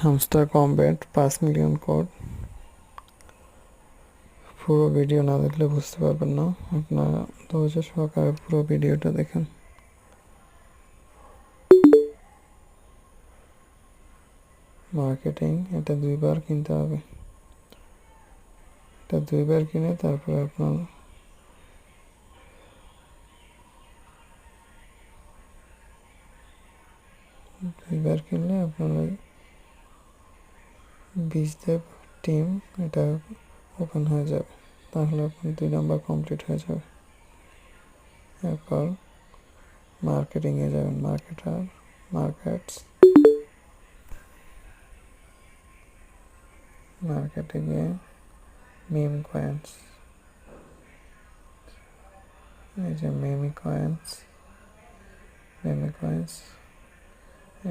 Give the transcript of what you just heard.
Hamster combat 5 million code. পুরো video না দেখলে বুঝতে পারবেন না, আপনারা ধৈর্য সহকারে পুরো ভিডিওটা দেখেন। মার্কেটিং, এটা 2বার কিনতে হবে। এটা 2বার কিনে তারপরে আপনার দুইবার কিনলে আপনার ওই বীজদেব টিম এটা ওপেন হয়ে যাবে, তাহলে আপনার 2 নাম্বার কমপ্লিট হয়ে যাবে। এরপর মার্কেটিংয়ে যাবেন, মার্কেটার, মার্কেটস, মার্কেটিংয়ে মিম কয়েন্স, এই যে মিমি কয়েন্স,